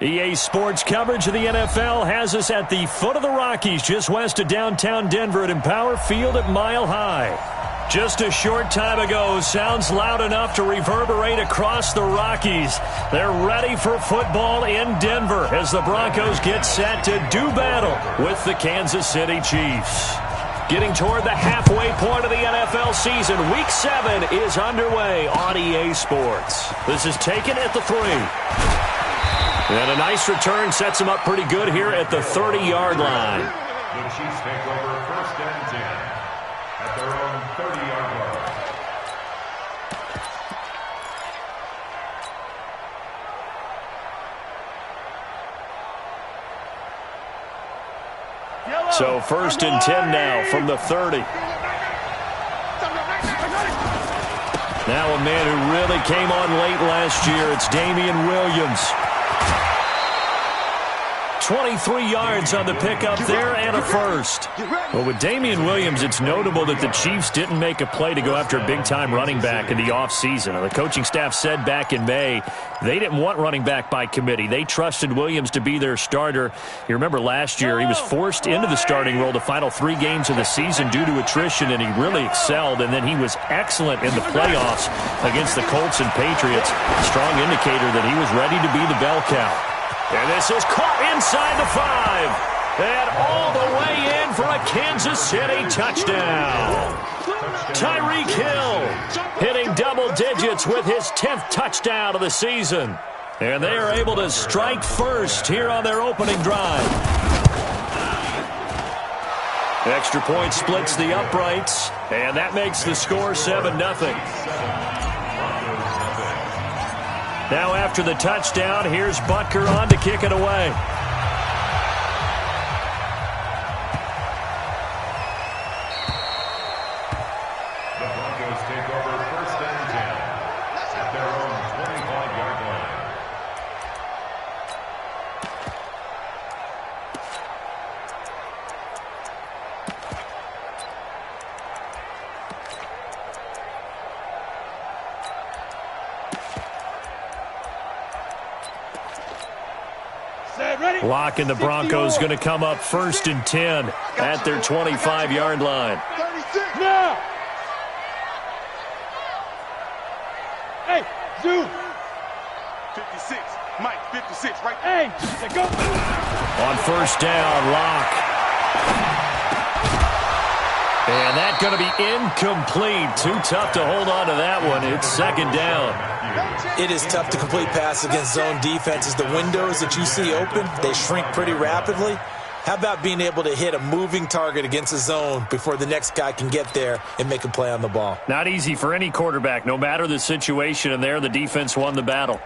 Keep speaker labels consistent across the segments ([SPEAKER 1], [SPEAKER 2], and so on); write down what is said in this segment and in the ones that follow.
[SPEAKER 1] EA Sports coverage of the NFL has us at the foot of the Rockies, just west of downtown Denver at Empower Field at Mile High. Just a short time ago, sounds loud enough to reverberate across the Rockies. They're ready for football in Denver as the Broncos get set to do battle with the Kansas City Chiefs. Getting toward the halfway point of the NFL season, Week 7 is underway on EA Sports. This is taken at the 3. And a nice return sets them up pretty good here at the 30-yard line.
[SPEAKER 2] The Chiefs take over 1st and 10 at their own 30-yard line.
[SPEAKER 1] So 1st and 10 now from the 30. Now a man who really came on late last year, it's Damian Williams. 23 yards on the pickup there and a first. Well, with Damian Williams, it's notable that the Chiefs didn't make a play to go after a big-time running back in the offseason. The coaching staff said back in May they didn't want running back by committee. They trusted Williams to be their starter. You remember last year he was forced into the starting role the final 3 games of the season due to attrition, and he really excelled. And then he was excellent in the playoffs against the Colts and Patriots. Strong indicator that he was ready to be the bell cow. And this is caught inside the 5. And all the way in for a Kansas City touchdown. Tyreek Hill hitting double digits with his 10th touchdown of the season. And they are able to strike first here on their opening drive. Extra point splits the uprights, and that makes the score 7-0. Now after the touchdown, here's Butker on to kick it away.
[SPEAKER 2] The Broncos take over 1st and 10 at their own 25-yard line.
[SPEAKER 1] Lock and the Broncos going to come up 1st and 10 at their 25-yard line.
[SPEAKER 3] 36 now. Hey, Zoo. 56. Mike, 56 right there. Hey, go.
[SPEAKER 1] On 1st down, Lock. And that's going to be incomplete. Too tough to hold on to that one. It's 2nd down.
[SPEAKER 4] It is tough to complete pass against zone defenses. The windows that you see open, they shrink pretty rapidly. How about being able to hit a moving target against a zone before the next guy can get there and make a play on the ball?
[SPEAKER 1] Not easy for any quarterback, no matter the situation, and there the defense won the battle.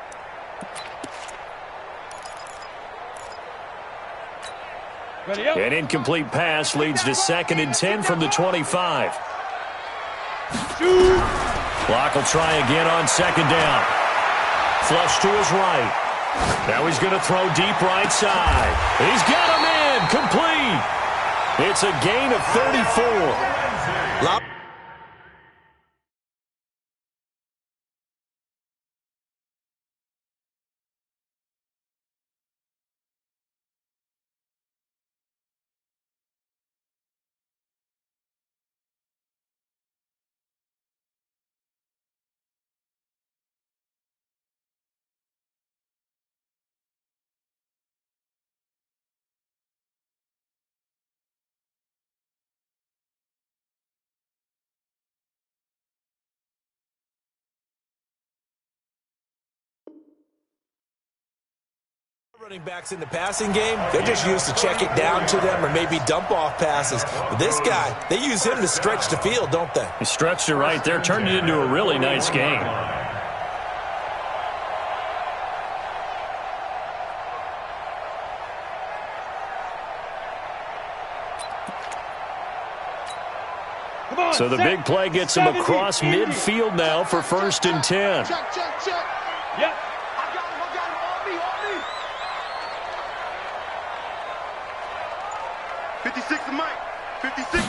[SPEAKER 1] An incomplete pass leads to 2nd and 10 from the 25. Clock will try again on 2nd down. Flush to his right. Now he's going to throw deep right side. He's got him in. Complete. It's a gain of 34.
[SPEAKER 4] Running backs in the passing game, they're just used to check it down to them or maybe dump off passes. But this guy, they use him to stretch the field, don't they?
[SPEAKER 1] He stretched it right there, turned it into a really nice game. So the big play gets him across midfield now for 1st and 10.
[SPEAKER 3] Check. Yep. 56 to Mike. 56.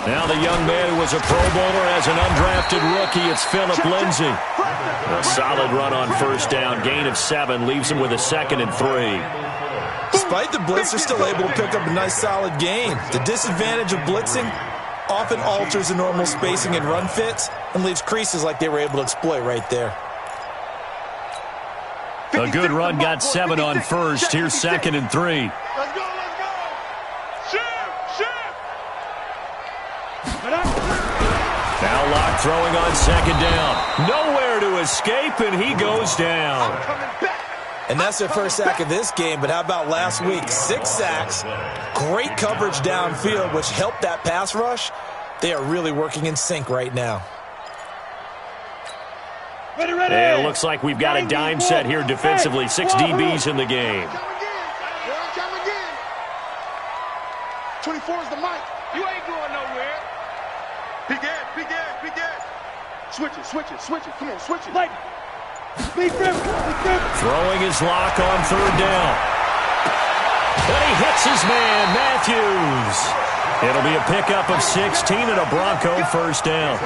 [SPEAKER 1] Now the young man who was a Pro Bowler as an undrafted rookie, it's Phillip Lindsay. A solid run on first down, gain of 7, leaves him with a 2nd and 3.
[SPEAKER 4] Despite the blitz, they're still able to pick up a nice solid gain. The disadvantage of blitzing often alters the normal spacing and run fits and leaves creases like they were able to exploit right there.
[SPEAKER 1] A good run, got 7 on first. Here's 2nd and 3.
[SPEAKER 3] Let's go, let's go. Shift.
[SPEAKER 1] Now Locke throwing on 2nd down. Nowhere to escape, and he goes down.
[SPEAKER 4] And that's their first sack of this game, but how about last week? 6 sacks, great coverage downfield, which helped that pass rush. They are really working in sync right now.
[SPEAKER 3] Ready.
[SPEAKER 1] And it looks like we've got a dime set here defensively. 6 DBs in the game.
[SPEAKER 3] Come again. 24 is the mic. You ain't going nowhere. Big gas. Switch it. Come on, switch it. Big grip.
[SPEAKER 1] Throwing his Lock on 3rd down. And he hits his man, Matthews. It'll be a pickup of 16 and a Bronco first down.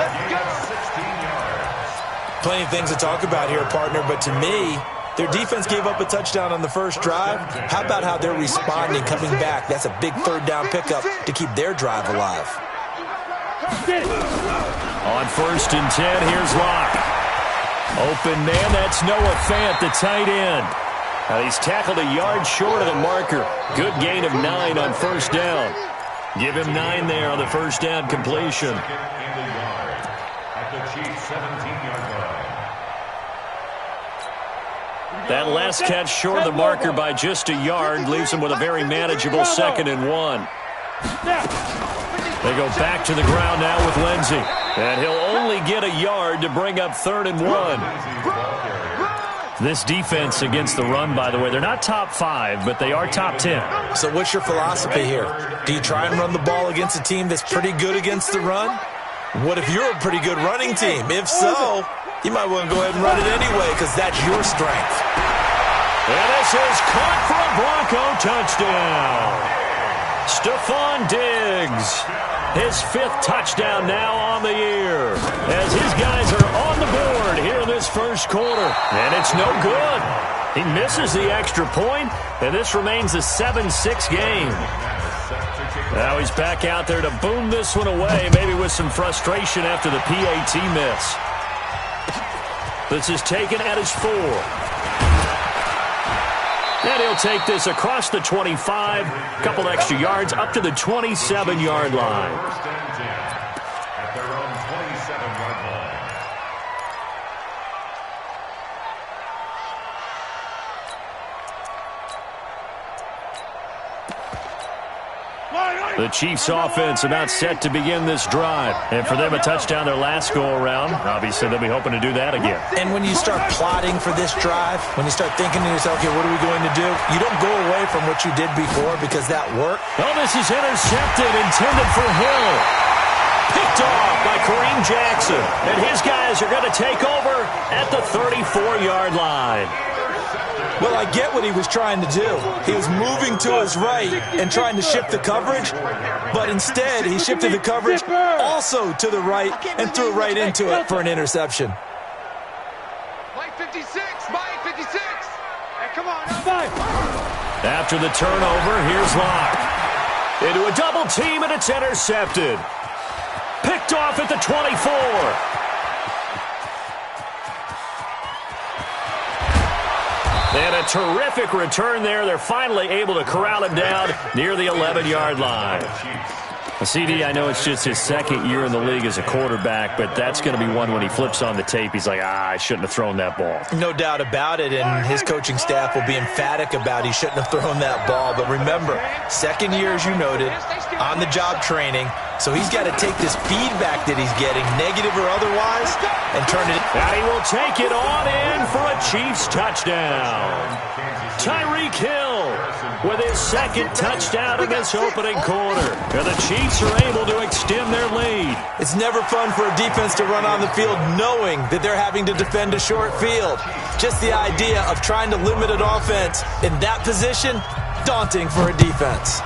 [SPEAKER 4] Plenty of things to talk about here, partner, but to me, their defense gave up a touchdown on the first drive. How about how they're responding, coming back? That's a big 3rd down pickup to keep their drive alive.
[SPEAKER 1] On 1st and 10, here's Locke. Open man, that's Noah Fant, the tight end. Now he's tackled a yard short of the marker. Good gain of 9 on first down. Give him 9 there on the first down completion. That last catch short of the marker by just a yard leaves him with a very manageable 2nd and 1. They go back to the ground now with Lindsay. And he'll only get a yard to bring up 3rd and 1. This defense against the run, by the way, they're not top 5, but they are top 10.
[SPEAKER 4] So what's your philosophy here? Do you try and run the ball against a team that's pretty good against the run? What if you're a pretty good running team? If so, you might want to go ahead and run it anyway because that's your strength.
[SPEAKER 1] And this is caught for a Bronco touchdown. Stephon Diggs, his 5th touchdown now on the year as his guys are on the board here in this first quarter. And it's no good. He misses the extra point, and this remains a 7-6 game. Now he's back out there to boom this one away, maybe with some frustration after the PAT miss. This is taken at his 4. And he'll take this across the 25, a couple extra yards up to the 27-yard line.
[SPEAKER 2] At their own 27-yard line.
[SPEAKER 1] The Chiefs offense about set to begin this drive. And for them, a touchdown their last go-around. Obviously, they'll be hoping to do that again.
[SPEAKER 4] And when you start plotting for this drive, when you start thinking to yourself, okay, what are we going to do? You don't go away from what you did before because that worked.
[SPEAKER 1] Oh, this is intercepted, intended for Hill. Picked off by Kareem Jackson. And his guys are going to take over at the 34-yard line.
[SPEAKER 4] Well, I get what he was trying to do. He was moving to his right and trying to shift the coverage, but instead he shifted the coverage also to the right and threw right into it for an interception.
[SPEAKER 3] Mike 56. Hey, come on.
[SPEAKER 1] After the turnover, here's Locke. Into a double team, and it's intercepted. Picked off at the 24. And a terrific return there. They're finally able to corral him down near the 11-yard line. CD, I know it's just his 2nd year in the league as a quarterback, but that's going to be one when he flips on the tape. He's like, I shouldn't have thrown that ball.
[SPEAKER 4] No doubt about it, and his coaching staff will be emphatic about he shouldn't have thrown that ball. But remember, 2nd year, as you noted, on-the-job training, so he's got to take this feedback that he's getting, negative or otherwise, and turn it.
[SPEAKER 1] And he will take it on in for a Chiefs touchdown. Tyreek Hill with his 2nd touchdown in this opening quarter. And the Chiefs are able to extend their lead.
[SPEAKER 4] It's never fun for a defense to run on the field knowing that they're having to defend a short field. Just the idea of trying to limit an offense in that position, daunting for a defense.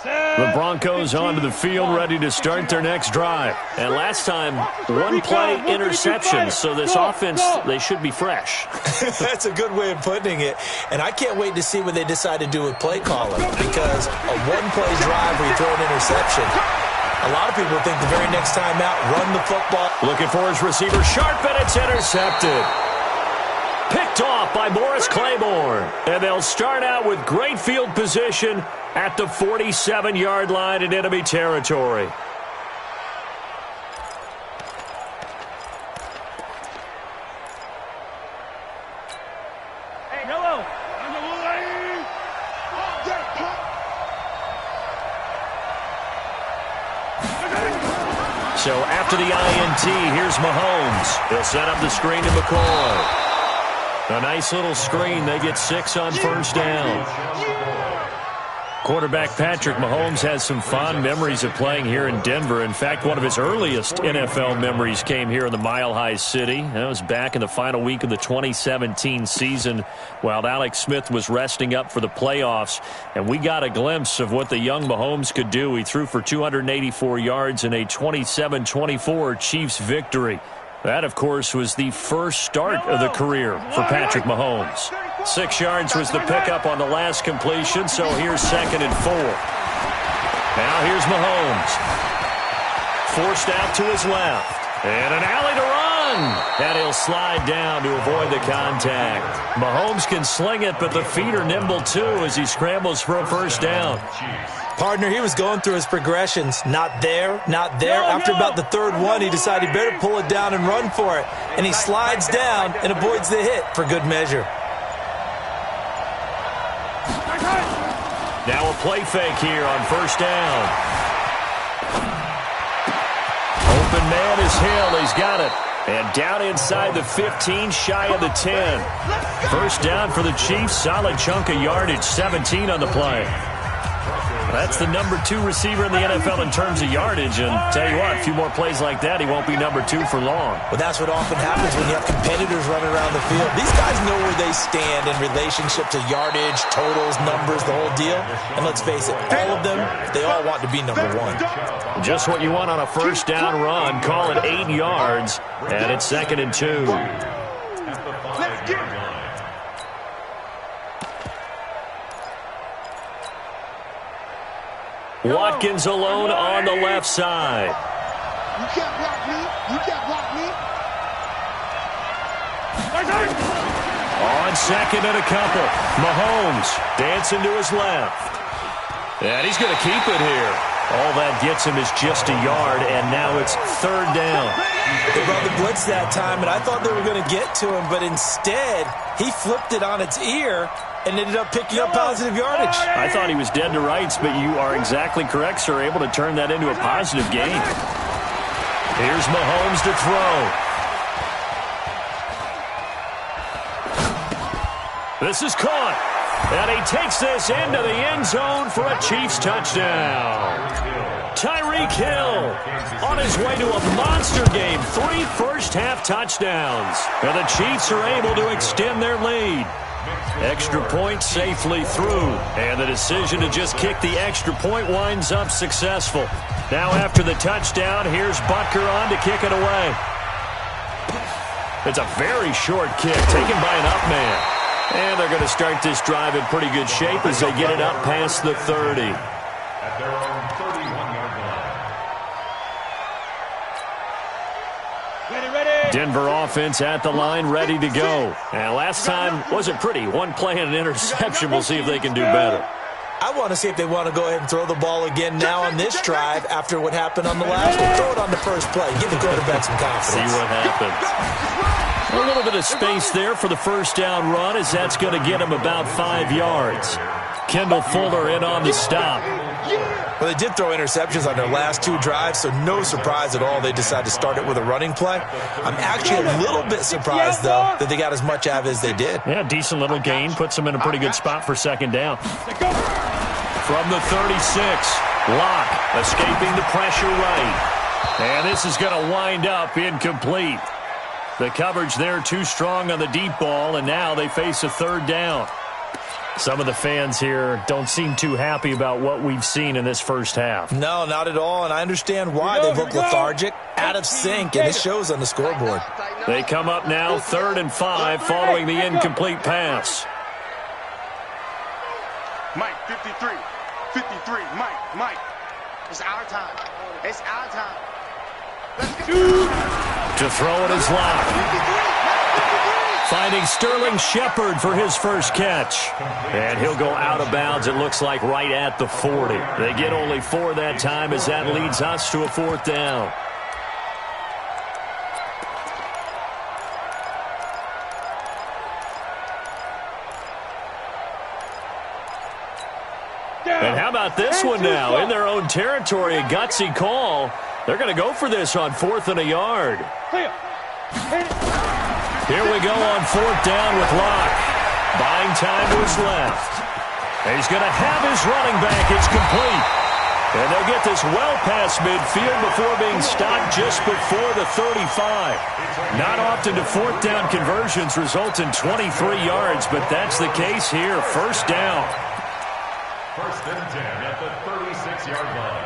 [SPEAKER 1] The Broncos onto the field, ready to start their next drive. And last time, one-play interception, so this offense, they should be fresh.
[SPEAKER 4] That's a good way of putting it. And I can't wait to see what they decide to do with play calling, because a one-play drive where you throw an interception, a lot of people think the very next time out, run the football.
[SPEAKER 1] Looking for his receiver, sharp, and it's intercepted. Picked off by Morris Claiborne. And they'll start out with great field position at the 47-yard line in enemy territory.
[SPEAKER 3] Hey, hello.
[SPEAKER 1] So after the INT, here's Mahomes. He'll set up the screen to McCoy. A nice little screen. They get 6 on first down. Quarterback Patrick Mahomes has some fond memories of playing here in Denver. In fact, one of his earliest NFL memories came here in the Mile High City. That was back in the final week of the 2017 season while Alex Smith was resting up for the playoffs. And we got a glimpse of what the young Mahomes could do. He threw for 284 yards in a 27-24 Chiefs victory. That, of course, was the first start of the career for Patrick Mahomes. 6 yards was the pickup on the last completion, so here's 2nd and 4. Now here's Mahomes. Forced out to his left. And an alley to run. And he'll slide down to avoid the contact. Mahomes can sling it, but the feet are nimble too as he scrambles for a first down.
[SPEAKER 4] Partner, he was going through his progressions. Not there, not there. After about the third one, he decided he better pull it down and run for it. And he slides down and avoids the hit for good measure.
[SPEAKER 1] Now a play fake here on first down. Open man is Hill. He's got it. And down inside the 15, shy of the 10. First down for the Chiefs. Solid chunk of yardage. 17 on the play. That's the number 2 receiver in the NFL in terms of yardage. And tell you what, a few more plays like that, he won't be number 2 for long.
[SPEAKER 4] Well, that's what often happens when you have competitors running around the field. These guys know where they stand in relationship to yardage, totals, numbers, the whole deal. And let's face it, all of them, they all want to be number 1.
[SPEAKER 1] Just what you want on a first down run. Call it 8 yards, and it's 2nd and 2. Watkins alone on the left side.
[SPEAKER 3] You can't block me. You can't block me.
[SPEAKER 1] On 2nd and a couple. Mahomes dancing to his left. And he's going to keep it here. All that gets him is just a yard, and now it's 3rd down.
[SPEAKER 4] They brought the blitz that time, and I thought they were going to get to him, but instead he flipped it on its ear and ended up picking up positive yardage.
[SPEAKER 1] I thought he was dead to rights, but you are exactly correct, sir. Able to turn that into a positive gain. Here's Mahomes to throw. This is caught. And he takes this into the end zone for a Chiefs touchdown. Tyreek Hill on his way to a monster game. 3 first-half touchdowns. And the Chiefs are able to extend their lead. Extra point safely through. And the decision to just kick the extra point winds up successful. Now after the touchdown, here's Butker on to kick it away. It's a very short kick taken by an up man. And they're going to start this drive in pretty good shape as they get it up past the 30.
[SPEAKER 2] At their own 31-yard line.
[SPEAKER 3] Ready.
[SPEAKER 1] Denver offense at the line, ready to go. And last time wasn't pretty. One play and an interception. We'll see if they can do better.
[SPEAKER 4] I want to see if they want to go ahead and throw the ball again now on this drive after what happened on the last one. Throw it on the first play. Give the quarterback some confidence.
[SPEAKER 1] See what happens. A little bit of space there for the first down run as that's going to get him about 5 yards. Kendall Fuller in on the stop.
[SPEAKER 4] Well, they did throw interceptions on their last 2 drives, so no surprise at all they decided to start it with a running play. I'm actually a little bit surprised, though, that they got as much out of it as they did.
[SPEAKER 1] Yeah, decent little gain. Puts them in a pretty good spot for 2nd down. From the 36, Locke escaping the pressure right. And this is going to wind up incomplete. The coverage there too strong on the deep ball, and now they face a 3rd down. Some of the fans here don't seem too happy about what we've seen in this first half.
[SPEAKER 4] No, not at all, and I understand why. They look lethargic, out of sync, and it shows on the scoreboard.
[SPEAKER 1] They come up now 3rd and 5 following the incomplete pass.
[SPEAKER 3] Mike, 53. 53. Mike. It's our time. It's our time. Let's go.
[SPEAKER 1] To throw it is Locke. Finding Sterling Shepard for his first catch. And he'll go out of bounds, it looks like, right at the 40. They get only 4 that time as that leads us to a 4th down. And how about this one now? In their own territory, a gutsy call. They're going to go for this on 4th and a yard. Here we go on 4th down with Locke. Buying time was left. And he's going to have his running back. It's complete. And they'll get this well past midfield before being stopped just before the 35. Not often do 4th down conversions result in 23 yards, but that's the case here. 1st down.
[SPEAKER 2] 1st and 10 at the 36-yard line.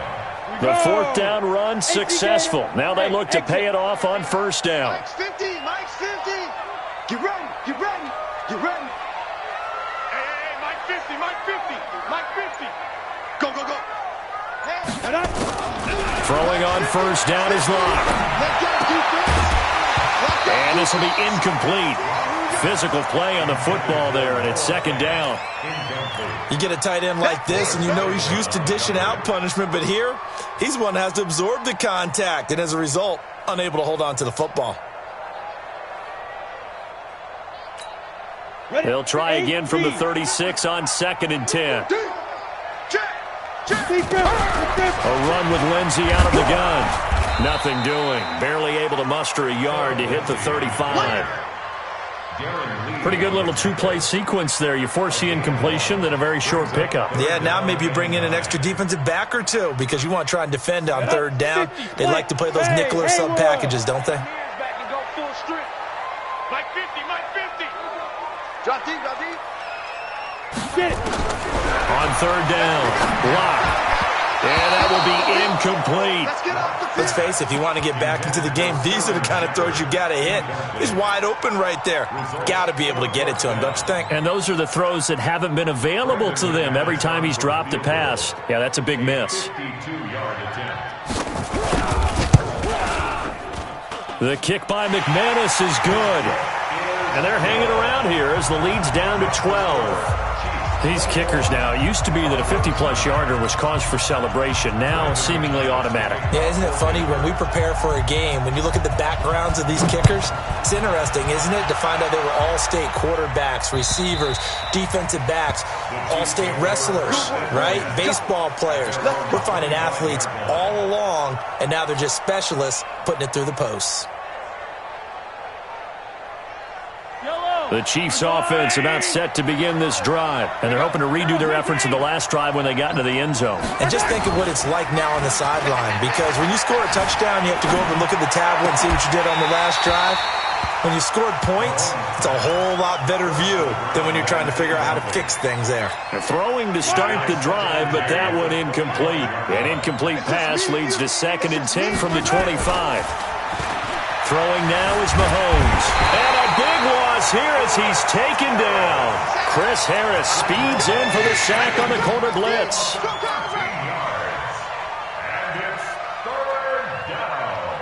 [SPEAKER 1] The 4th down run successful. Now they look to pay it off on 1st down.
[SPEAKER 3] Mike's 50. Mike's 50. Get ready. Get ready. Get ready. Hey, Mike 50. Mike 50. Mike 50. Go, go, go. Hey.
[SPEAKER 1] Throwing on 1st down is Locke. And this will be incomplete. Physical play on the football there, and it's 2nd down.
[SPEAKER 4] You get a tight end like this, and you know he's used to dishing out punishment, but here, he's one that has to absorb the contact, and as a result, unable to hold on to the football.
[SPEAKER 1] They'll try again from the 36 on 2nd and 10. A run with Lindsey out of the gun. Nothing doing. Barely able to muster a yard to hit the 35. Pretty good little 2-play sequence there. You force the incompletion, then a very short pickup.
[SPEAKER 4] Yeah, now maybe you bring in an extra defensive back or two because you want to try and defend on 3rd down. They like to play those nickel or sub packages, don't they?
[SPEAKER 3] Mike 50. Mike 50. Drop deep. Drop deep. Get it.
[SPEAKER 1] On 3rd down, Locke. And that will be incomplete.
[SPEAKER 4] Let's face it, if you want to get back into the game, these are the kind of throws you got to hit. He's wide open right there. Got to be able to get it to him, don't you think?
[SPEAKER 1] And those are the throws that haven't been available to them every time he's dropped a pass. Yeah, that's a big miss.
[SPEAKER 2] 52-yard attempt.
[SPEAKER 1] The kick by McManus is good. And they're hanging around here as the lead's down to 12. These kickers now, it used to be that a 50-plus yarder was cause for celebration. Now, seemingly automatic.
[SPEAKER 4] Yeah, isn't it funny? When we prepare for a game, when you look at the backgrounds of these kickers, it's interesting, isn't it, to find out they were all-state quarterbacks, receivers, defensive backs, all-state wrestlers, right? Baseball players. We're finding athletes all along, and now they're just specialists putting it through the posts.
[SPEAKER 1] The Chiefs' offense about set to begin this drive, and they're hoping to redo their efforts in the last drive when they got into the end zone.
[SPEAKER 4] And just think of what it's like now on the sideline, because when you score a touchdown, you have to go over and look at the tablet and see what you did on the last drive. When you scored points, it's a whole lot better view than when you're trying to figure out how to fix things there.
[SPEAKER 1] They're throwing to start the drive, but that one incomplete. An incomplete pass leads to 2nd and 10 from the 25. Throwing now is Mahomes. And a big loss here as he's taken down. Chris Harris speeds in for the sack on the corner blitz.
[SPEAKER 2] And it's 3rd down.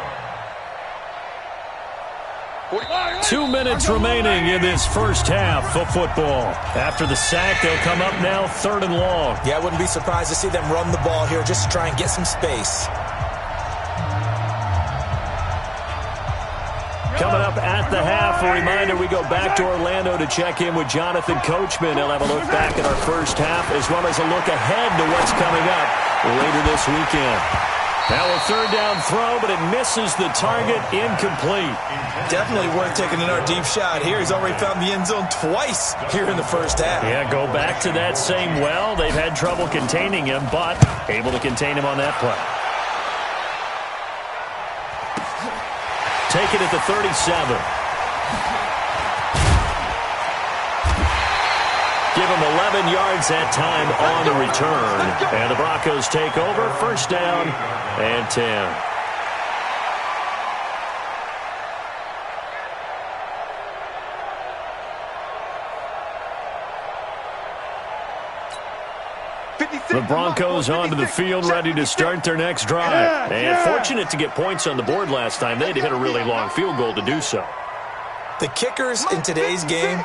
[SPEAKER 1] 2 minutes remaining in this first half of football. After the sack, they'll come up now 3rd and long.
[SPEAKER 4] Yeah, I wouldn't be surprised to see them run the ball here just to try and get some space.
[SPEAKER 1] Coming up at the half, a reminder, we go back to Orlando to check in with Jonathan Coachman. He'll have a look back at our first half as well as a look ahead to what's coming up later this weekend. Now a 3rd down throw, but it misses the target, incomplete.
[SPEAKER 4] Definitely worth taking another deep shot here. He's already found the end zone twice here in the first half.
[SPEAKER 1] Yeah, go back to that same well. They've had trouble containing him, but able to contain him on that play. Take it at the 37. Give him 11 yards that time on the return. And the Broncos take over, first down and 10. The Broncos onto the field, ready to start their next drive. And fortunate to get points on the board last time. They had to hit a really long field goal to do so.
[SPEAKER 4] The kickers in today's game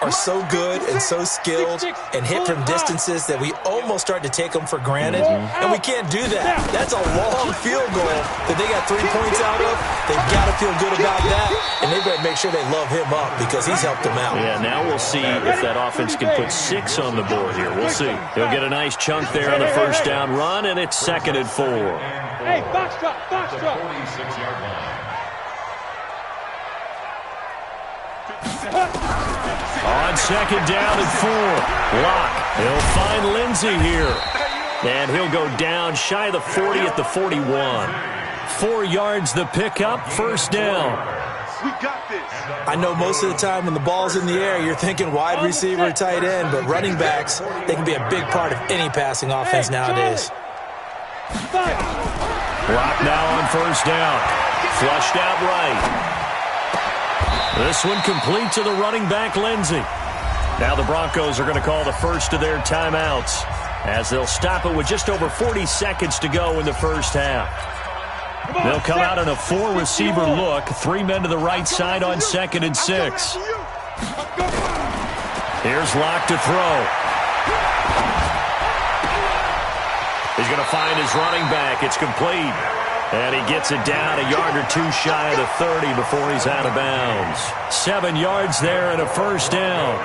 [SPEAKER 4] are so good and so skilled and hit from distances that we almost start to take them for granted, and we can't do that. That's a long field goal that they got 3 points out of. They've got to feel good about that, and they better make sure they love him up because he's helped them out.
[SPEAKER 1] Yeah, now we'll see if that offense can put 6 on the board here. We'll see. He'll get a nice chunk there on the first down run, and it's 2nd and 4.
[SPEAKER 3] Hey, box drop, box drop.
[SPEAKER 2] 46-yard line.
[SPEAKER 1] On 2nd down and 4. Locke. He'll find Lindsey here. And he'll go down shy of the 40 at the 41. 4 yards the pickup, first down.
[SPEAKER 3] We got this.
[SPEAKER 4] I know most of the time when the ball's in the air, you're thinking wide receiver, tight end, but running backs, they can be a big part of any passing offense nowadays.
[SPEAKER 1] Locke now on first down. Flushed out right. This one complete to the running back, Lindsey. Now the Broncos are going to call the first of their timeouts as they'll stop it with just over 40 seconds to go in the first half. They'll come out in a 4-receiver look. 3 men to the right side on 2nd and 6. Here's Locke to throw. He's going to find his running back. It's complete. And he gets it down a yard or 2 shy of the 30 before he's out of bounds. 7 yards there and a first down.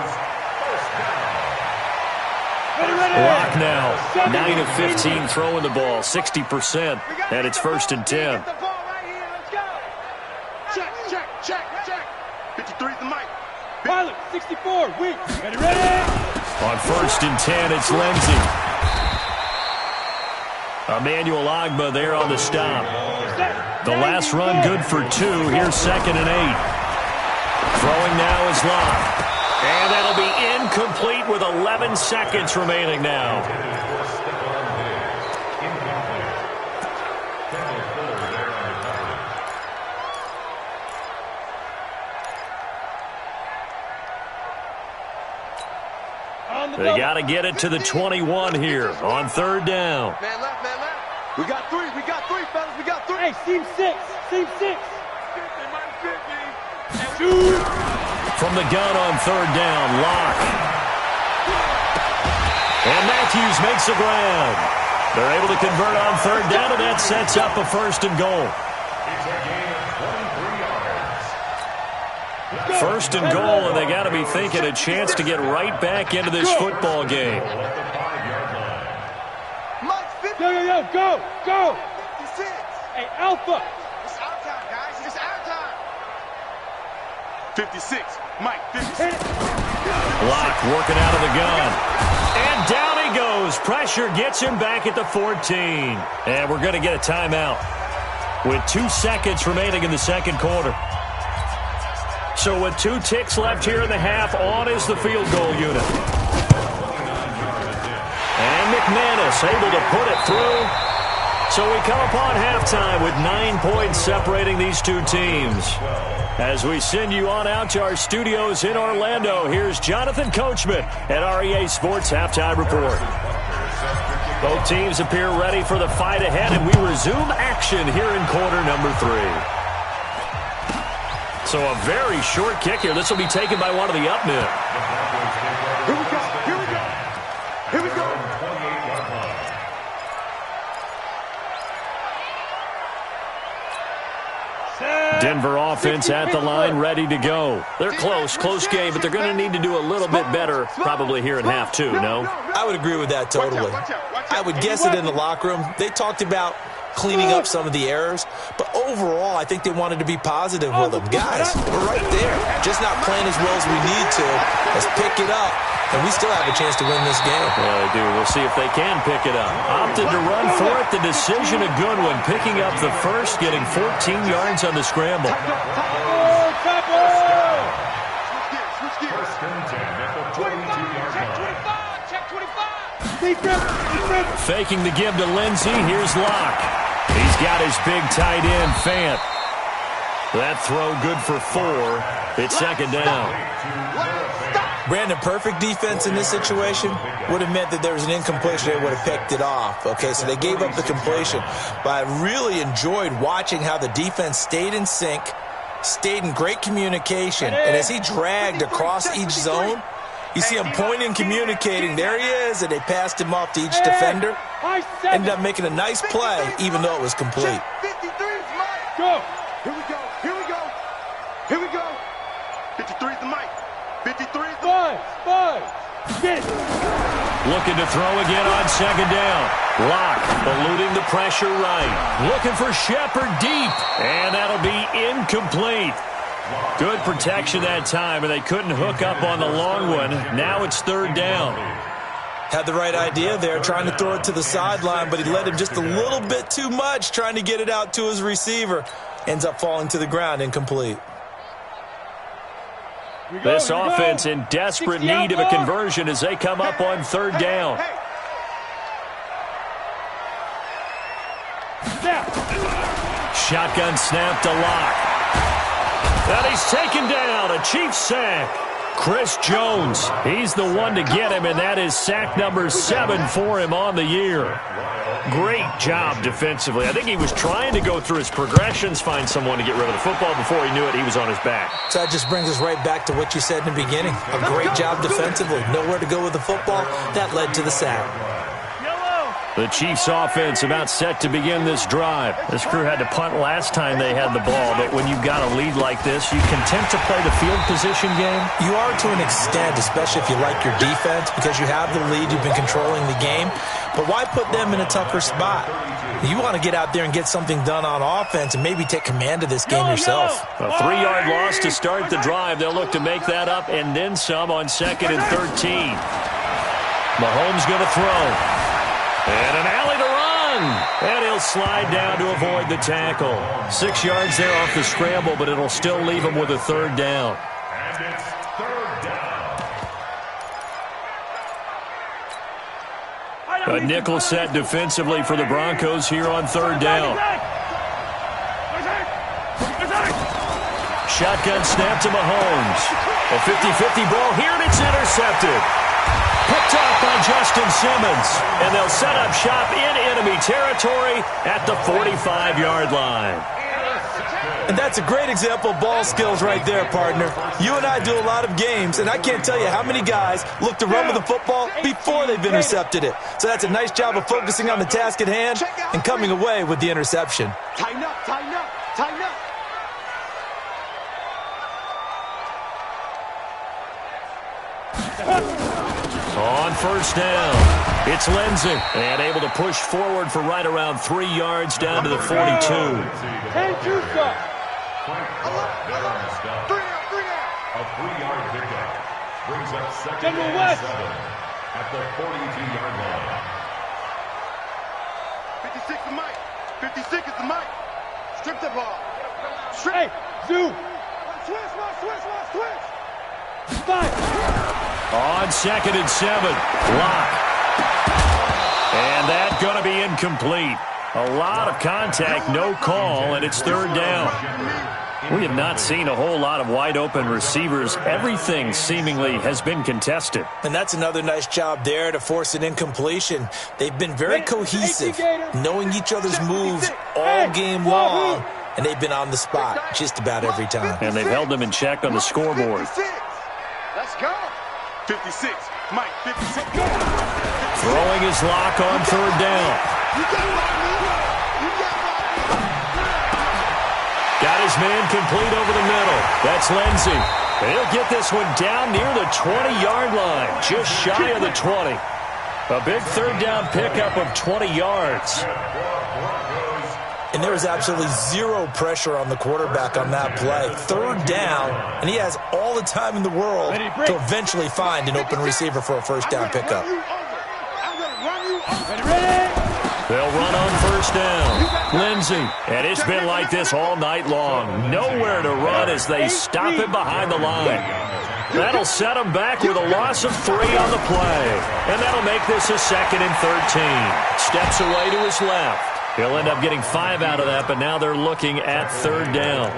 [SPEAKER 1] Locke now, 9 of 15 throwing the ball, 60%, and it's 1st and 10.
[SPEAKER 3] Check, check, check, check. 53's the mic. Pilot, 64, weak. Ready, ready.
[SPEAKER 1] On 1st and 10, it's Lindsey. Emmanuel Ogbah there on the stop. The last run good for 2. Here's 2nd and 8. Throwing now is Locke. And that'll be incomplete with 11 seconds remaining now. They got to get it to the 21 here on 3rd down.
[SPEAKER 3] Man left, man left. We got 3, fellas, we got 3. Hey, seam 6, seam 6.
[SPEAKER 1] From the gun on 3rd down, Locke. And Matthews makes the ground. They're able to convert on 3rd down, and that sets up a 1st and goal. 1st and goal, and they got to be thinking a chance to get right back into this football game.
[SPEAKER 3] Yo, go, go. 56. Hey, Alpha.
[SPEAKER 5] It's our time, guys. It's our time.
[SPEAKER 3] 56. Mike, 56.
[SPEAKER 1] Locke working out of the gun. And down he goes. Pressure gets him back at the 14. And we're going to get a timeout with 2 seconds remaining in the 2nd quarter. So with 2 ticks left here in the half, on is the field goal unit. And McManus able to put it through. So we come upon halftime with 9 points separating these 2 teams. As we send you on out to our studios in Orlando, here's Jonathan Coachman at REA Sports Halftime Report. Both teams appear ready for the fight ahead, and we resume action here in quarter number 3. So a very short kick here. This will be taken by one of the up men.
[SPEAKER 3] Here we go, here we go. Here we go.
[SPEAKER 1] Denver offense at the line, ready to go. They're close game, but they're going to need to do a little bit better probably here in half 2, no?
[SPEAKER 4] I would agree with that totally. I would guess it in the locker room. They talked about cleaning up some of the errors, but overall, I think they wanted to be positive with them. Guys, we're right there. Just not playing as well as we need to. Let's pick it up, and we still have a chance to win this game.
[SPEAKER 1] Yeah, they do. We'll see if they can pick it up. Opted to run for it. The decision, a good one. Picking up the first, getting 14 yards on the scramble.
[SPEAKER 3] Switch gears.
[SPEAKER 2] First and 10 at the 22-yard line.
[SPEAKER 1] Faking the give to Lindsey. Here's Locke. He's got his big tight end, Fant. That throw good for 4. It's second down.
[SPEAKER 4] Brandon, perfect defense in this situation would have meant that there was an incompletion. They would have picked it off. Okay, so they gave up the completion. But I really enjoyed watching how the defense stayed in sync, stayed in great communication. And as he dragged across each zone, you see him pointing, communicating. There he is, and they passed him off to each defender. Ended up making a nice play, even though it was complete.
[SPEAKER 3] Go. Here we go. Here we go. Here we go. 53 is the mic. 53 is the mic. Get it.
[SPEAKER 1] Looking to throw again on second down. Locke eluding the pressure right. Looking for Shepard deep. And that'll be incomplete. Good protection that time, and they couldn't hook up on the long one. Now it's third down.
[SPEAKER 4] Had the right idea there, trying to throw it to the sideline, but he led him just a little bit too much, trying to get it out to his receiver. Ends up falling to the ground, incomplete.
[SPEAKER 1] This offense in desperate need of a conversion as they come up on third down. Shotgun snap to Locke. And he's taken down. A Chiefs sack. Chris Jones, he's the one to get him, and that is sack number 7 for him on the year. Great job defensively. I think he was trying to go through his progressions, find someone to get rid of the football. Before he knew it, he was on his back.
[SPEAKER 4] So that just brings us right back to what you said in the beginning. A great job defensively. Nowhere to go with the football. That led to the sack.
[SPEAKER 1] The Chiefs offense about set to begin this drive. This crew had to punt last time they had the ball, but when you've got a lead like this, you content to play the field position game?
[SPEAKER 4] You are to an extent, especially if you like your defense, because you have the lead, you've been controlling the game. But why put them in a tougher spot? You want to get out there and get something done on offense and maybe take command of this game yourself.
[SPEAKER 1] A 3-yard loss to start the drive. They'll look to make that up and then some on 2nd and 13. Mahomes going to throw. And an alley to run. And he'll slide down to avoid the tackle. 6 yards there off the scramble, but it'll still leave him with a third down.
[SPEAKER 2] And it's third down.
[SPEAKER 1] A nickel set defensively for the Broncos here on third down. Shotgun snap to Mahomes. A 50-50 ball here, and it's intercepted. Picked off by Justin Simmons. And they'll set up shop in enemy territory at the 45-yard line.
[SPEAKER 4] And that's a great example of ball skills right there, partner. You and I do a lot of games, and I can't tell you how many guys look to run with the football before they've intercepted it. So that's a nice job of focusing on the task at hand and coming away with the interception.
[SPEAKER 3] Tighten up, tighten up, tighten up.
[SPEAKER 1] On first down, it's Lindsey. And able to push forward for right around 3 yards down to the 42.
[SPEAKER 2] 3 A 3-yard pickup brings up 2nd and 7 at the 42-yard line.
[SPEAKER 3] 56 is the mic. 56 is the mic. Strip the ball. Strip. Hey, Zoo. Switch.
[SPEAKER 1] On 2nd and 7, Locke. And that's going to be incomplete. A lot of contact, no call, and it's third down. We have not seen a whole lot of wide-open receivers. Everything seemingly has been contested.
[SPEAKER 4] And that's another nice job there to force an incompletion. They've been very cohesive, knowing each other's moves all game long, and they've been on the spot just about every time.
[SPEAKER 1] And they've held them in check on the scoreboard.
[SPEAKER 3] Let's go. 56. Mike, 56.
[SPEAKER 1] Throwing his Locke on third down. Got his man complete over the middle. That's Lindsey. He'll get this one down near the 20-yard line, just shy of the 20. A big third down pickup of 20 yards.
[SPEAKER 4] And there was absolutely zero pressure on the quarterback on that play. Third down, and he has all the time in the world to eventually find an open receiver for a first down pickup.
[SPEAKER 1] They'll run on first first down. Lindsey. And it's been like this all night long. Nowhere to run as they stop him behind the line. That'll set him back with a loss of 3 on the play. And that'll make this a 2nd and 13. Steps away to his left. He'll end up getting 5 out of that, but now they're looking at 3rd down.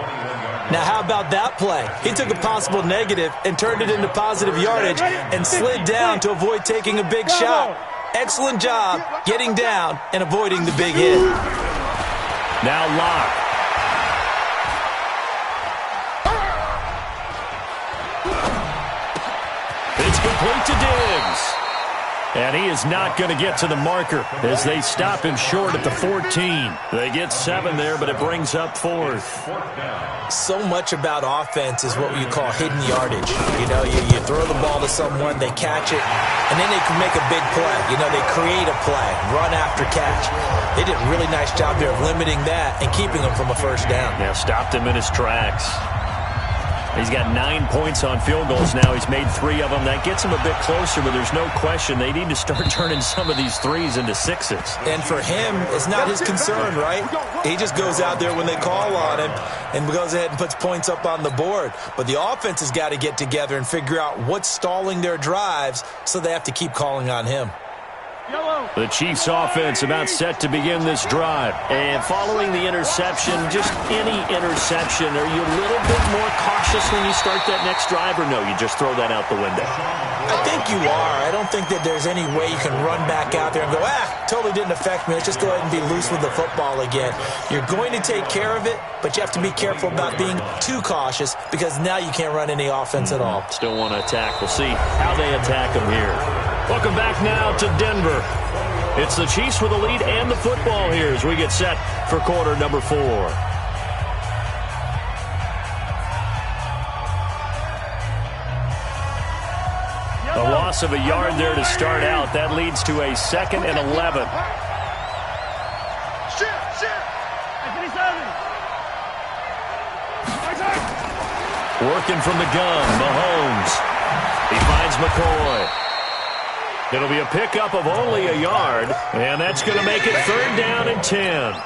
[SPEAKER 4] Now, how about that play? He took a possible negative and turned it into positive yardage and slid down to avoid taking a big shot. Excellent job getting down and avoiding the big hit.
[SPEAKER 1] Now Locke. It's complete to Diggs. And he is not going to get to the marker as they stop him short at the 14. They get 7 there, but it brings up 4th.
[SPEAKER 4] So much about offense is what you call hidden yardage. You know, you throw the ball to someone, they catch it, and then they can make a big play. You know, they create a play, run after catch. They did a really nice job there of limiting that and keeping him from a first down.
[SPEAKER 1] Yeah, stopped him in his tracks. He's got 9 points on field goals now. He's made 3 of them. That gets him a bit closer, but there's no question they need to start turning some of these 3s into 6s.
[SPEAKER 4] And for him, it's not his concern, right? He just goes out there when they call on him and goes ahead and puts points up on the board. But the offense has got to get together and figure out what's stalling their drives, so they have to keep calling on him.
[SPEAKER 1] The Chiefs offense about set to begin this drive. And following the interception, just any interception, are you a little bit more cautious when you start that next drive, or no, you just throw that out the window?
[SPEAKER 4] I think you are. I don't think that there's any way you can run back out there and go, totally didn't affect me. Let's just go ahead and be loose with the football again. You're going to take care of it, but you have to be careful about being too cautious because now you can't run any offense at all.
[SPEAKER 1] Still want to attack. We'll see how they attack them here. Welcome back now to Denver. It's the Chiefs with the lead and the football here as we get set for quarter number 4. A loss of a yard there to start out. That leads to a 2nd and 11. Working from the gun, Mahomes. He finds McCoy. It'll be a pickup of only a yard, and that's going to make it 3rd down and 10.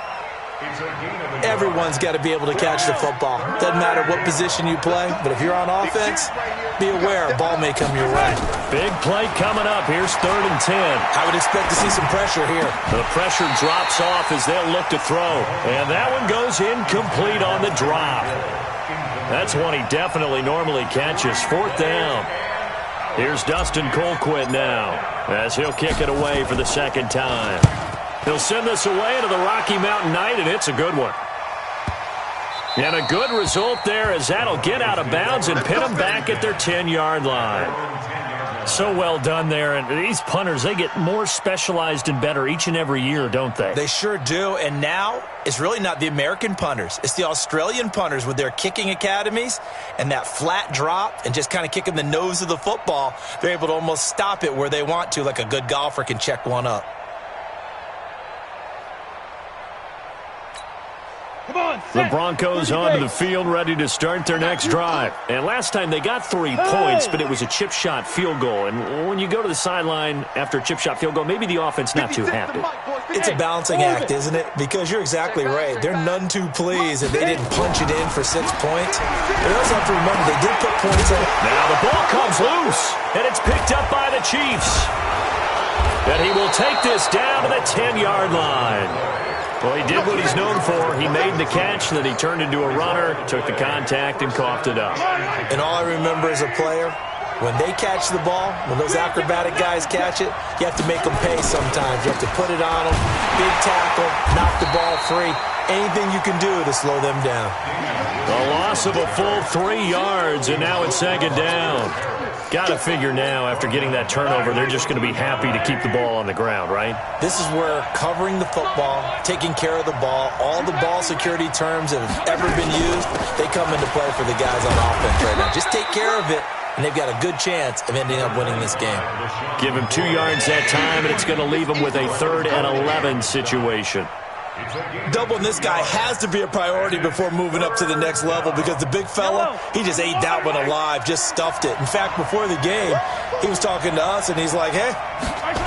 [SPEAKER 4] Everyone's got to be able to catch the football. Doesn't matter what position you play, but if you're on offense, be aware a ball may come your way.
[SPEAKER 1] Big play coming up. Here's 3rd and 10.
[SPEAKER 4] I would expect to see some pressure here.
[SPEAKER 1] The pressure drops off as they'll look to throw, and that one goes incomplete on the drop. That's one he definitely normally catches. 4th down. Here's Dustin Colquitt now as he'll kick it away for the 2nd time. He'll send this away to the Rocky Mountain Night, and it's a good one. And a good result there as that'll get out of bounds and pin them back at their 10-yard line. So well done there. And these punters, they get more specialized and better each and every year, don't they?
[SPEAKER 4] They sure do. And now it's really not the American punters. It's the Australian punters with their kicking academies and that flat drop and just kind of kicking the nose of the football. They're able to almost stop it where they want to, like a good golfer can check one up.
[SPEAKER 1] The Broncos onto the field, ready to start their next drive. And last time they got 3 points, but it was a chip shot field goal. And when you go to the sideline after a chip shot field goal, maybe the offense not too happy.
[SPEAKER 4] It's a balancing act, isn't it? Because you're exactly right. They're none too pleased if they didn't punch it in for 6 points. But you also have to remember they did put points in.
[SPEAKER 1] Now the ball comes loose, and it's picked up by the Chiefs. And he will take this down to the 10-yard line. Well, he did what he's known for. He made the catch, then he turned into a runner, took the contact, and coughed it up.
[SPEAKER 4] And all I remember as a player, when they catch the ball, when those acrobatic guys catch it, you have to make them pay sometimes. You have to put it on them, big tackle, knock the ball free. Anything you can do to slow them down.
[SPEAKER 1] A loss of a full 3 yards, and now it's 2nd down. Got to figure now, after getting that turnover, they're just going to be happy to keep the ball on the ground, right?
[SPEAKER 4] This is where covering the football, taking care of the ball, all the ball security terms that have ever been used, they come into play for the guys on offense right now. Just take care of it, and they've got a good chance of ending up winning this game.
[SPEAKER 1] Give him 2 yards that time, and it's going to leave him with a 3rd and 11 situation.
[SPEAKER 4] Doubling this guy has to be a priority before moving up to the next level because the big fella, he just ate that one alive, just stuffed it. In fact, before the game, he was talking to us, and he's like, hey,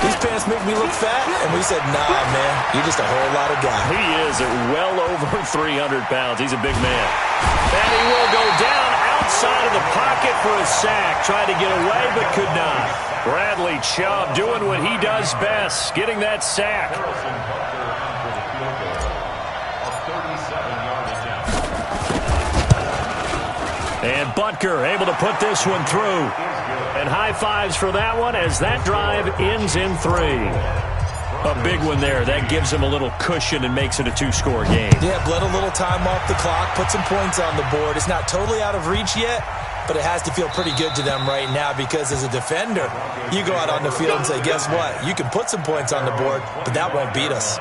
[SPEAKER 4] these pants make me look fat. And we said, nah, man, you're just a whole lot of guy.
[SPEAKER 1] He is at well over 300 pounds. He's a big man. And he will go down outside of the pocket for a sack. Tried to get away, but could not. Bradley Chubb doing what he does best, getting that sack. And Butker able to put this one through. And high fives for that one as that drive ends in 3. A big one there. That gives him a little cushion and makes it a 2-score game.
[SPEAKER 4] Yeah, bled a little time off the clock, put some points on the board. It's not totally out of reach yet, but it has to feel pretty good to them right now because as a defender, you go out on the field and say, guess what? You can put some points on the board, but that won't beat us.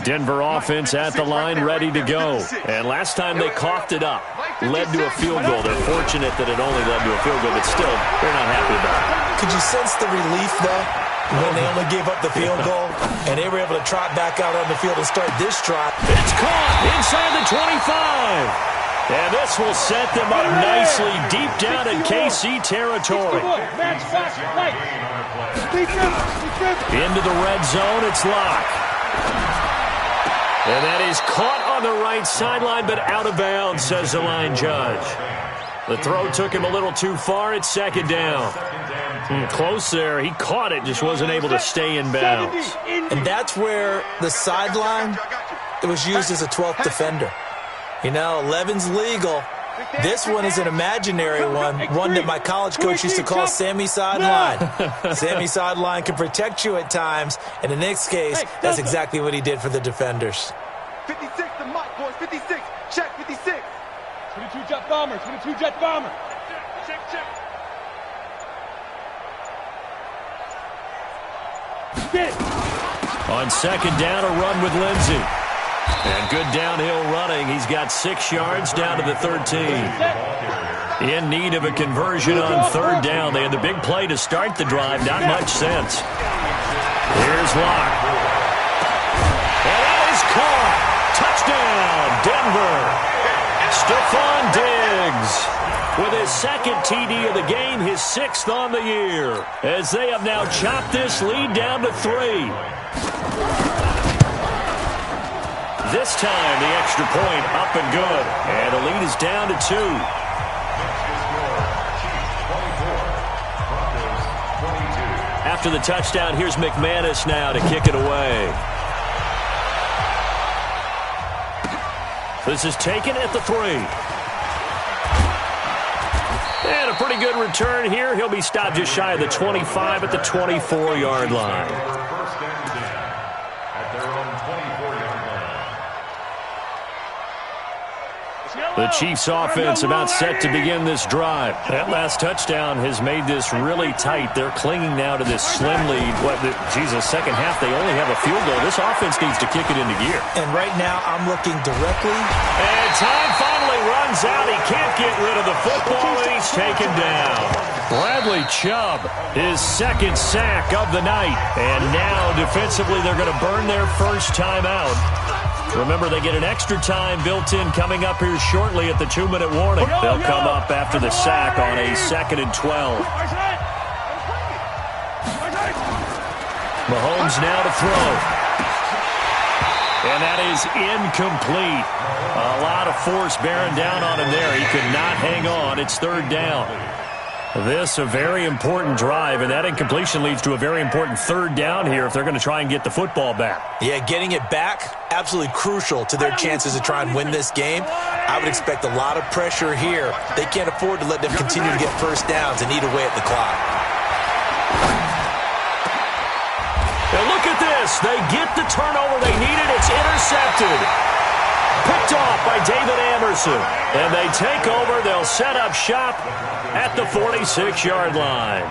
[SPEAKER 1] Denver offense at the line, ready to go. And last time they coughed it up, led to a field goal. They're fortunate that it only led to a field goal, but still, they're not happy about it.
[SPEAKER 4] Could you sense the relief, though, when they only gave up the field goal and they were able to trot back out on the field and start this drive?
[SPEAKER 1] It's caught inside the 25. And this will set them up nicely deep down in KC territory. Into the red zone, it's Locke. And that is caught on the right sideline, but out of bounds, says the line judge. The throw took him a little too far. It's second down. Close there. He caught it, just wasn't able to stay in bounds.
[SPEAKER 4] And that's where the sideline, it was used as a 12th defender. You know, 11's legal. This one is an imaginary one that my college coach used to call Sammy Sideline. Sammy Sideline can protect you at times, and in this case, that's exactly what he did for the defenders.
[SPEAKER 3] 56 to Mike, boys, 56. Check, 56.
[SPEAKER 6] 22 jet bomber, 22 jet bomber.
[SPEAKER 3] Check, check.
[SPEAKER 1] On second down, a run with Lindsey. And good downhill running. He's got 6 yards down to the 13. In need of a conversion on third down. They had the big play to start the drive. Not much sense. Here's Locke. And that is caught. Touchdown, Denver. Stephon Diggs with his second TD of the game, his 6th on the year, as they have now chopped this lead down to 3. This time, the extra point up and good. And the lead is down to 2. After the touchdown, here's McManus now to kick it away. This is taken at the 3. And a pretty good return here. He'll be stopped just shy of the 25 at the 24-yard line. The Chiefs offense about set to begin this drive. That last touchdown has made this really tight. They're clinging now to this slim lead. Second half, they only have a field goal. This offense needs to kick it into gear.
[SPEAKER 4] And right now, I'm looking directly.
[SPEAKER 1] And time finally runs out. He can't get rid of the football, and he's taken down. Bradley Chubb, his 2nd sack of the night. And now, defensively, they're going to burn their first time out. Remember, they get an extra time built in coming up here shortly at the 2-minute warning. They'll come up after the sack on a 2nd and 12. Mahomes now to throw. And that is incomplete. A lot of force bearing down on him there. He could not hang on. It's 3rd down. This a very important drive, and that incompletion leads to a very important 3rd down here if they're going to try and get the football back.
[SPEAKER 4] Yeah, getting it back, absolutely crucial to their chances to try and win this game. I would expect a lot of pressure here. They can't afford to let them continue to get first downs and eat away at the clock.
[SPEAKER 1] Now look at this. They get the turnover they needed. It's intercepted. Picked off by David Amerson. And they take over. They'll set up shop at the 46-yard line.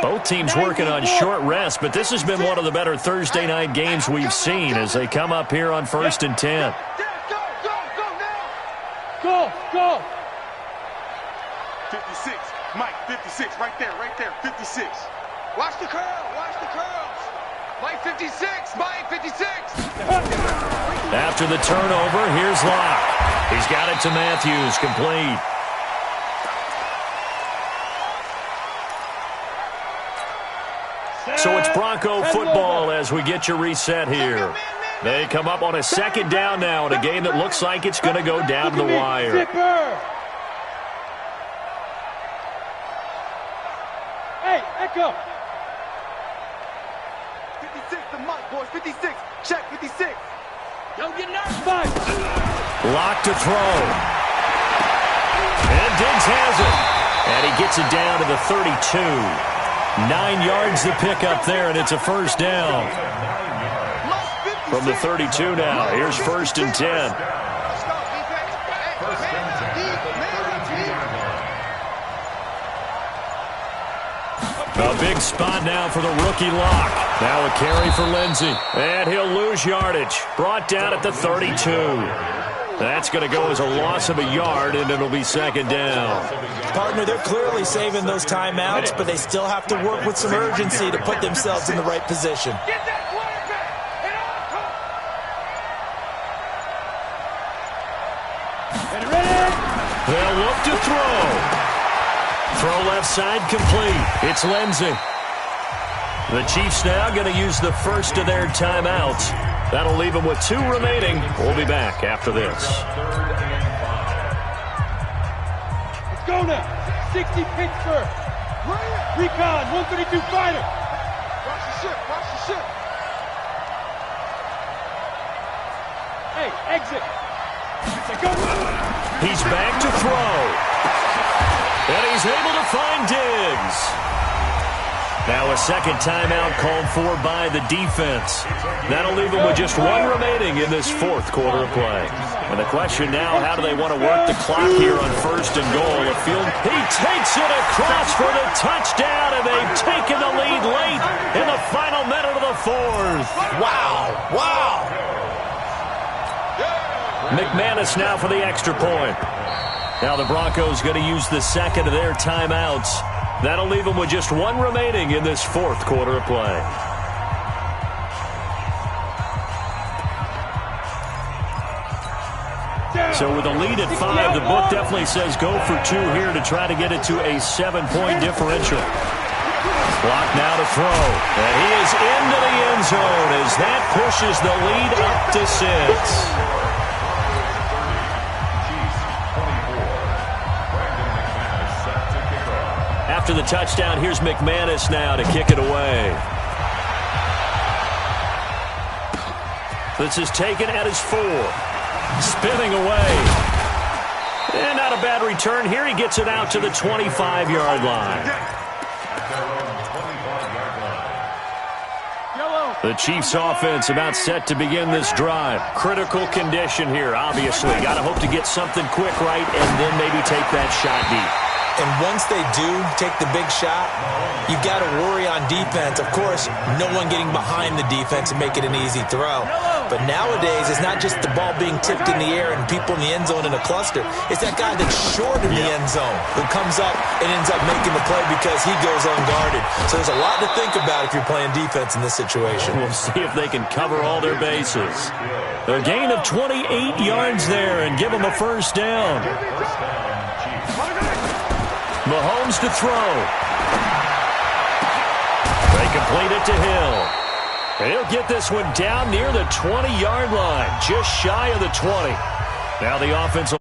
[SPEAKER 1] Both teams working on short rest, but this has been one of the better Thursday night games we've seen as they come up here on 1st and 10.
[SPEAKER 6] Go, go.
[SPEAKER 3] 56. Mike, 56. Right there, 56.
[SPEAKER 5] Watch the curl, watch the curls. Mike 56, Mike 56.
[SPEAKER 1] After the turnover, here's Locke. He's got it to Matthews, complete. So it's Bronco football as we get you reset here. They come up on a second down now in a game that looks like it's going to go down to the wire.
[SPEAKER 6] Hey, Echo.
[SPEAKER 3] 56 to Mike, boys. 56. Check, 56.
[SPEAKER 6] Don't get nervous.
[SPEAKER 1] Locke to throw. And Diggs has it. And he gets it down to the 32. 9 yards to pick up there, and it's a first down. From the 32 now, here's 1st and 10.
[SPEAKER 5] Let's go, defense.
[SPEAKER 1] A big spot now for the rookie Locke. Now a carry for Lindsey. And he'll lose yardage. Brought down at the 32. That's going to go as a loss of a yard, and it'll be second down.
[SPEAKER 4] Partner, they're clearly saving those timeouts, but they still have to work with some urgency to put themselves in the right position.
[SPEAKER 5] Get that quarterback.
[SPEAKER 6] Get ready.
[SPEAKER 1] They'll look to throw. Throw left side complete. It's Lindsey. The Chiefs now going to use the first of their timeouts. That'll leave them with 2 remaining. We'll be back after this.
[SPEAKER 6] Let's go now. 60 Pittsburgh. Recon, 132 fighter.
[SPEAKER 5] Watch the ship, watch the ship.
[SPEAKER 6] Hey, exit. Go.
[SPEAKER 1] He's back to throw. And he's able to find Diggs. Now a second timeout called for by the defense. That'll leave them with just 1 remaining in this 4th quarter of play. And the question now, how do they want to work the clock here on 1st and goal? He takes it across for the touchdown, and they've taken the lead late in the final minute of the 4th.
[SPEAKER 4] Wow, wow.
[SPEAKER 1] McManus now for the extra point. Now the Broncos going to use the second of their timeouts. That'll leave them with just 1 remaining in this 4th quarter of play. So with a lead at 5, the book definitely says go for 2 here to try to get it to a 7-point differential. Clock now to throw. And he is into the end zone as that pushes the lead up to 6. After the touchdown, here's McManus now to kick it away. This is taken at his 4. Spinning away. And not a bad return here. He gets it out to the 25-yard line. The Chiefs offense about set to begin this drive. Critical condition here, obviously. Got to hope to get something quick right and then maybe take that shot deep.
[SPEAKER 4] And once they do take the big shot, you've got to worry on defense. Of course, no one getting behind the defense and make it an easy throw. But nowadays, it's not just the ball being tipped in the air and people in the end zone in a cluster. It's that guy that's short in the end zone who comes up and ends up making the play because he goes unguarded. So there's a lot to think about if you're playing defense in this situation.
[SPEAKER 1] We'll see if they can cover all their bases. A gain of 28 yards there and give them a first down. Mahomes to throw. They complete it to Hill. He'll get this one down near the 20-yard line, just shy of the 20. Now the offense will